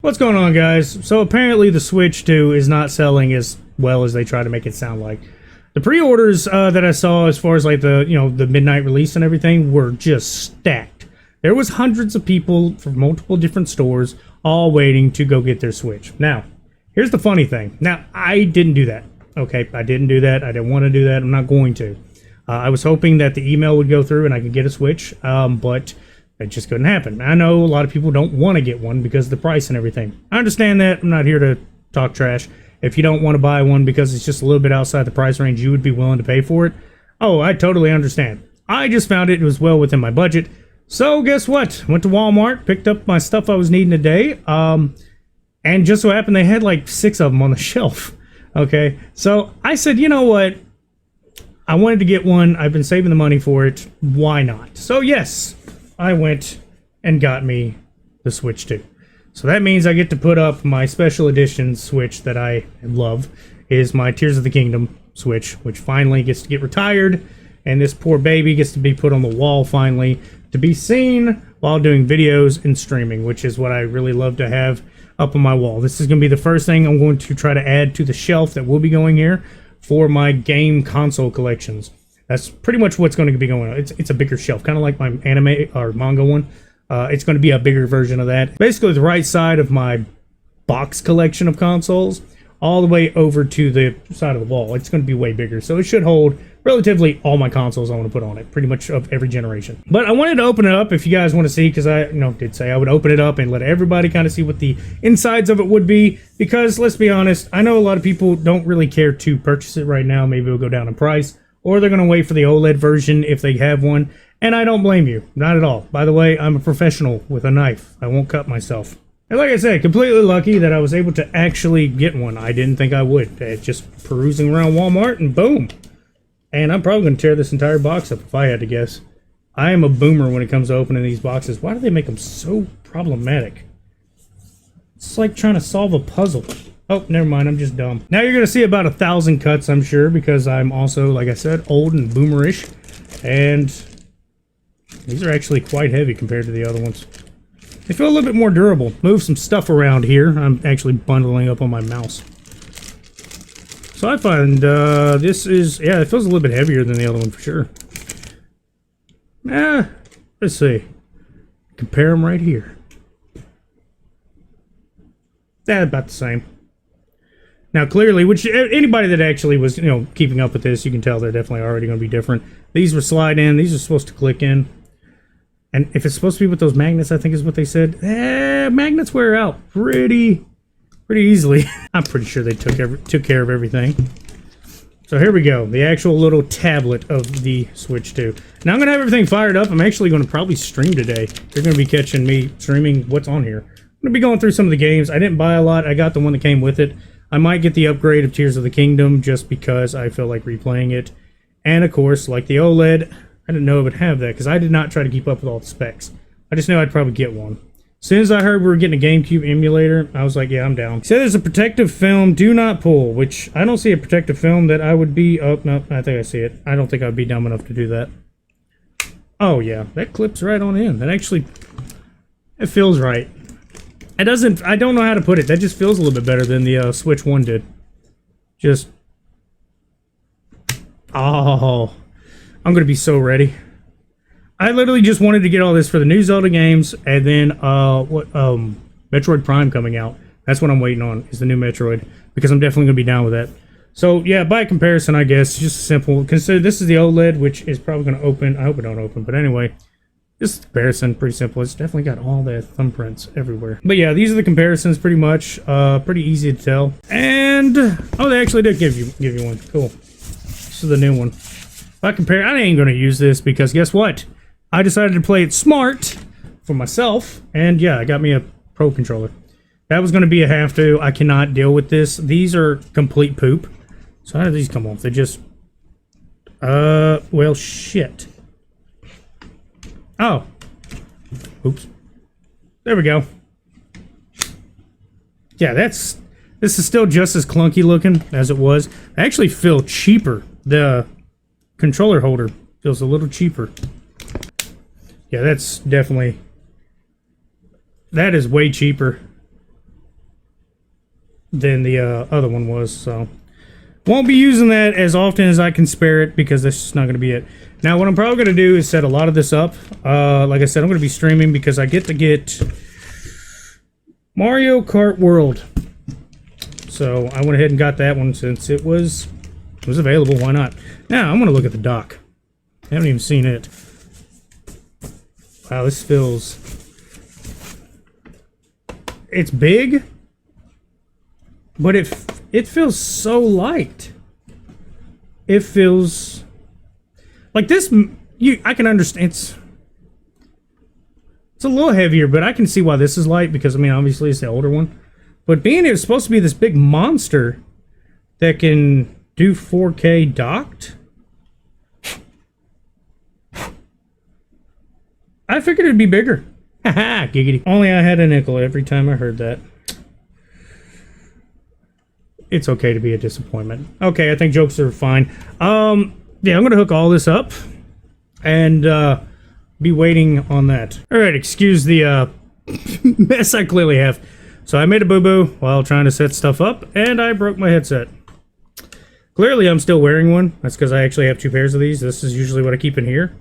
What's going on, guys? So apparently the Switch 2 is not selling as well as they try to make it sound like. The pre-orders that I saw as far as like the midnight release and everything were just stacked. There was hundreds of people from multiple different stores all waiting to go get their Switch. Now, here's the funny thing. Now, I didn't do that. Okay, I didn't do that. I didn't want to do that. I'm not going to. I was hoping that the email would go through and I could get a Switch, but it just couldn't happen. I know a lot of people don't want to get one because of the price and everything. I understand that. I'm not here to talk trash. If you don't want to buy one because it's just a little bit outside the price range you would be willing to pay for it, oh, I totally understand. I just found it was well within my budget. So guess what? Went to Walmart, picked up my stuff I was needing today, and just so happened they had like 6 of them on the shelf. Okay, so I said, you know what? I wanted to get one. I've been saving the money for it. Why not? So yes, I went and got me the Switch 2. So that means I get to put up my special edition Switch that I love, is my Tears of the Kingdom Switch, which finally gets to get retired, and this poor baby gets to be put on the wall finally to be seen while doing videos and streaming, which is what I really love to have up on my wall. This is going to be the first thing I'm going to try to add to the shelf that will be going here for my game console collections. That's pretty much what's going to be going on. It's a bigger shelf, kind of like my anime or manga one. It's going to be a bigger version of that. Basically, the right side of my box collection of consoles, all the way over to the side of the wall. It's going to be way bigger, so it should hold relatively all my consoles I want to put on it, pretty much of every generation. But I wanted to open it up if you guys want to see, because I did say I would open it up and let everybody kind of see what the insides of it would be, because let's be honest, I know a lot of people don't really care to purchase it right now. Maybe it'll go down in price, or they're going to wait for the OLED version if they have one, and I don't blame you, not at all. By the way, I'm a professional with a knife. I won't cut myself. And like I said, completely lucky that I was able to actually get one. I didn't think I would. Just perusing around Walmart and boom. And I'm probably going to tear this entire box up if I had to guess. I am a boomer when it comes to opening these boxes. Why do they make them so problematic? It's like trying to solve a puzzle. Oh, never mind. I'm just dumb. Now you're going to see about 1,000 cuts, I'm sure, because I'm also, like I said, old and boomerish. And these are actually quite heavy compared to the other ones. They feel a little bit more durable. Move some stuff around here. I'm actually bundling up on my mouse. So I find this is, yeah, it feels a little bit heavier than the other one for sure. Let's see. Compare them right here. About the same. Now clearly, which anybody that actually was, keeping up with this, you can tell they're definitely already going to be different. These were slide in. These are supposed to click in. And if it's supposed to be with those magnets, I think is what they said. Magnets wear out pretty easily. I'm pretty sure they took care of everything. So here we go. The actual little tablet of the Switch 2. Now I'm going to have everything fired up. I'm actually going to probably stream today. You're going to be catching me streaming what's on here. I'm going to be going through some of the games. I didn't buy a lot. I got the one that came with it. I might get the upgrade of Tears of the Kingdom just because I feel like replaying it. And of course, like the OLED, I didn't know it would have that because I did not try to keep up with all the specs. I just knew I'd probably get one. As soon as I heard we were getting a GameCube emulator, I was like, yeah, I'm down. So there's a protective film, do not pull, which I don't see a protective film that I would be... Oh, no, I think I see it. I don't think I'd be dumb enough to do that. Oh, yeah, that clips right on in. That actually... It feels right. It doesn't... I don't know how to put it. That just feels a little bit better than the Switch 1 did. Just... Oh... I'm going to be so ready. I literally just wanted to get all this for the new Zelda games, and then Metroid Prime coming out. That's what I'm waiting on, is the new Metroid, because I'm definitely going to be down with that. So yeah, by comparison, I guess, just simple. Consider this is the OLED, which is probably going to open. I hope it don't open, but anyway, this comparison, pretty simple. It's definitely got all the thumbprints everywhere. But yeah, these are the comparisons, pretty much. Pretty easy to tell. And oh, they actually did give you one. Cool. This is the new one. If I compare, I ain't going to use this because guess what? I decided to play it smart for myself, and yeah, I got me a Pro controller. That was going to be a have to. I cannot deal with this. These are complete poop. So how do these come off? They just... well, shit. Oh. Oops. There we go. Yeah, this is still just as clunky looking as it was. I actually feel cheaper. The controller holder feels a little cheaper. Yeah, that's definitely... That is way cheaper. than the other one was. So won't be using that as often as I can spare it because that's just not going to be it. Now what I'm probably going to do is set a lot of this up. Like I said, I'm going to be streaming because I get to get Mario Kart World. So I went ahead and got that one since it was available. Why not? Now I'm going to look at the dock. I haven't even seen it. Wow, this feels... It's big, but it feels so light. It feels like this. I can understand it's a little heavier, but I can see why this is light because I mean obviously it's the older one. But being it's supposed to be this big monster that can do 4K docked, I figured it'd be bigger. Haha, giggity. Only I had a nickel every time I heard that. It's okay to be a disappointment. Okay, I think jokes are fine. Yeah, I'm gonna hook all this up and be waiting on that. Alright, excuse the mess I clearly have. So I made a boo-boo while trying to set stuff up, and I broke my headset. Clearly I'm still wearing one. That's because I actually have two pairs of these. This is usually what I keep in here.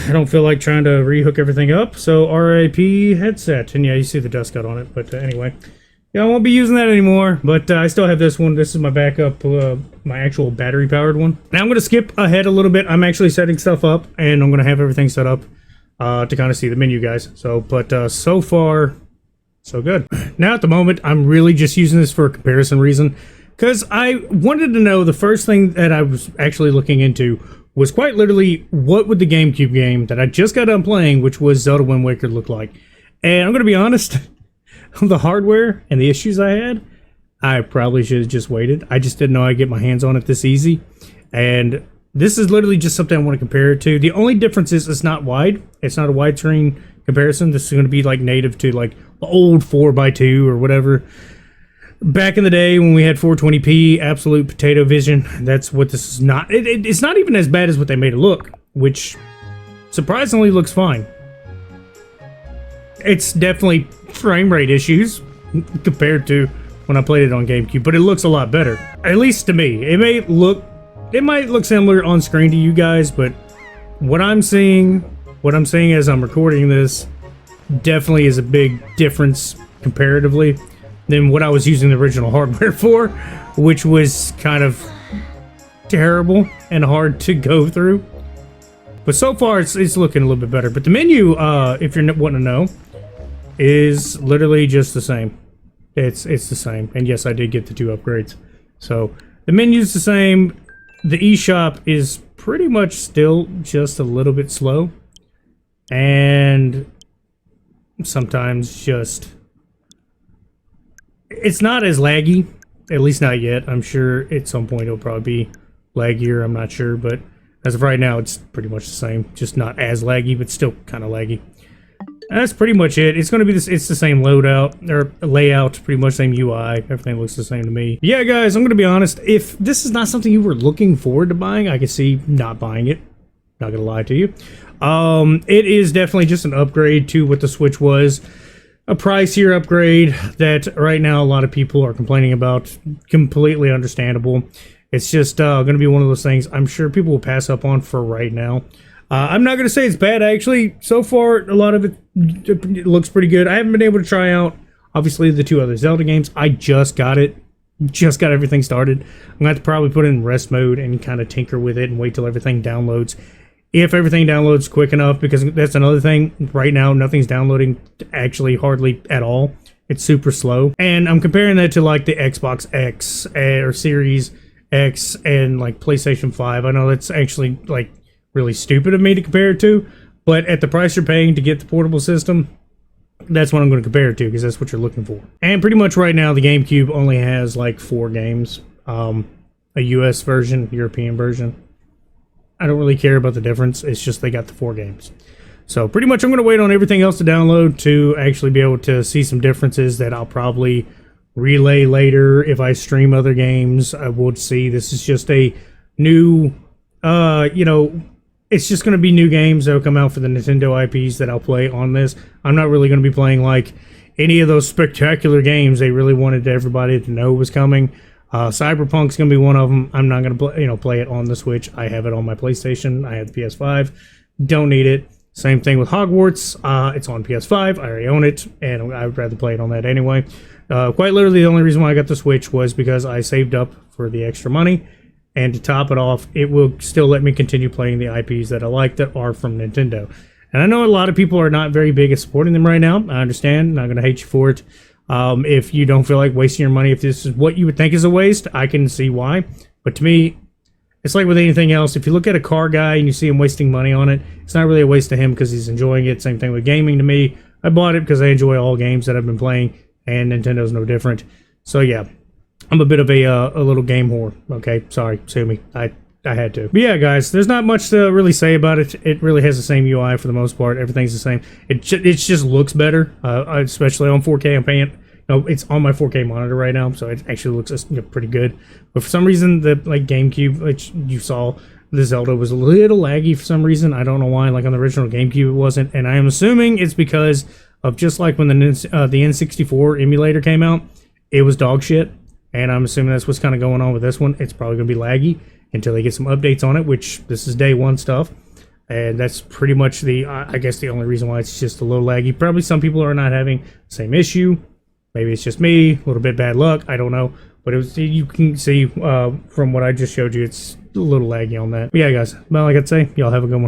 I don't feel like trying to rehook everything up, so RIP headset. And yeah, you see the dust got on it, but anyway. Yeah, I won't be using that anymore, but I still have this one. This is my backup, my actual battery-powered one. Now I'm going to skip ahead a little bit. I'm actually setting stuff up, and I'm going to have everything set up to kind of see the menu, guys. So, but so far, so good. Now at the moment, I'm really just using this for a comparison reason, because I wanted to know the first thing that I was actually looking into was quite literally what would the GameCube game that I just got done playing, which was Zelda Wind Waker, look like. And I'm going to be honest, the hardware and the issues I had, I probably should have just waited. I just didn't know I'd get my hands on it this easy. And this is literally just something I want to compare it to. The only difference is it's not wide. It's not a widescreen comparison. This is going to be like native to like the old 4x2 or whatever. Back in the day when we had 420p, absolute potato vision, that's what this is not. It's not even as bad as what they made it look, which surprisingly looks fine. It's definitely frame rate issues compared to when I played it on GameCube, but it looks a lot better, at least to me. It might look similar on screen to you guys, but what I'm seeing as I'm recording this definitely is a big difference comparatively than what I was using the original hardware for, which was kind of terrible and hard to go through. But so far, it's looking a little bit better. But the menu, if you're wanting to know, is literally just the same. It's the same. And yes, I did get the 2 upgrades. So the menu's the same. The eShop is pretty much still just a little bit slow. And sometimes just... It's not as laggy, at least not yet. I'm sure at some point it'll probably be laggier, I'm not sure, but as of right now it's pretty much the same. Just not as laggy, but still kind of laggy. And that's pretty much it. It's going to be this. It's the same loadout, or layout, pretty much same UI. Everything looks the same to me. Yeah, guys, I'm going to be honest. If this is not something you were looking forward to buying, I could see not buying it. Not going to lie to you. It is definitely just an upgrade to what the Switch was. A pricier upgrade that right now a lot of people are complaining about. Completely understandable. It's just going to be one of those things I'm sure people will pass up on for right now. I'm not going to say it's bad, actually. So far, a lot of it looks pretty good. I haven't been able to try out, obviously, the 2 other Zelda games. I just got it. Just got everything started. I'm going to have to probably put it in rest mode and kind of tinker with it and wait till everything downloads. If everything downloads quick enough, because that's another thing. Right now, nothing's downloading actually hardly at all. It's super slow. And I'm comparing that to like the Xbox X or Series X and like PlayStation 5. I know that's actually like really stupid of me to compare it to, but at the price you're paying to get the portable system, that's what I'm going to compare it to, because that's what you're looking for. And pretty much right now, the GameCube only has like 4 games. A US version, European version. I don't really care about the difference. It's just they got the 4 games. So pretty much I'm going to wait on everything else to download to actually be able to see some differences that I'll probably relay later. If I stream other games, I would see. This is just a new, it's just going to be new games that will come out for the Nintendo IPs that I'll play on this. I'm not really going to be playing like any of those spectacular games they really wanted everybody to know was coming. Cyberpunk's gonna be one of them. I'm not gonna play it on the Switch. I have it on my PlayStation. I have the PS5. Don't need it. Same thing with Hogwarts. It's on PS5. I already own it, and I would rather play it on that anyway. Quite literally, the only reason why I got the Switch was because I saved up for the extra money. And to top it off, it will still let me continue playing the IPs that I like that are from Nintendo. And I know a lot of people are not very big at supporting them right now. I understand. Not going to hate you for it. If you don't feel like wasting your money, if this is what you would think is a waste, I can see why. But to me, it's like with anything else. If you look at a car guy and you see him wasting money on it, it's not really a waste to him because he's enjoying it. Same thing with gaming to me. I bought it because I enjoy all games that I've been playing, and Nintendo's no different. So yeah, I'm a bit of a little game whore. Okay, sorry, sue me. I had to. But yeah, guys, there's not much to really say about it. It really has the same UI for the most part. Everything's the same. It just looks better, especially on 4K. I'm paying. It's on my 4K monitor right now, so it actually looks pretty good. But for some reason, the GameCube, which you saw, the Zelda was a little laggy for some reason. I don't know why. Like on the original GameCube, it wasn't, and I am assuming it's because of just like when the N64 emulator came out, it was dog shit. And I'm assuming that's what's kind of going on with this one. It's probably going to be laggy until they get some updates on it, which this is day one stuff. And that's pretty much I guess the only reason why it's just a little laggy. Probably some people are not having the same issue. Maybe it's just me, a little bit bad luck. I don't know. But you can see from what I just showed you, it's a little laggy on that. But yeah, guys, well, like I'd say, y'all have a good one.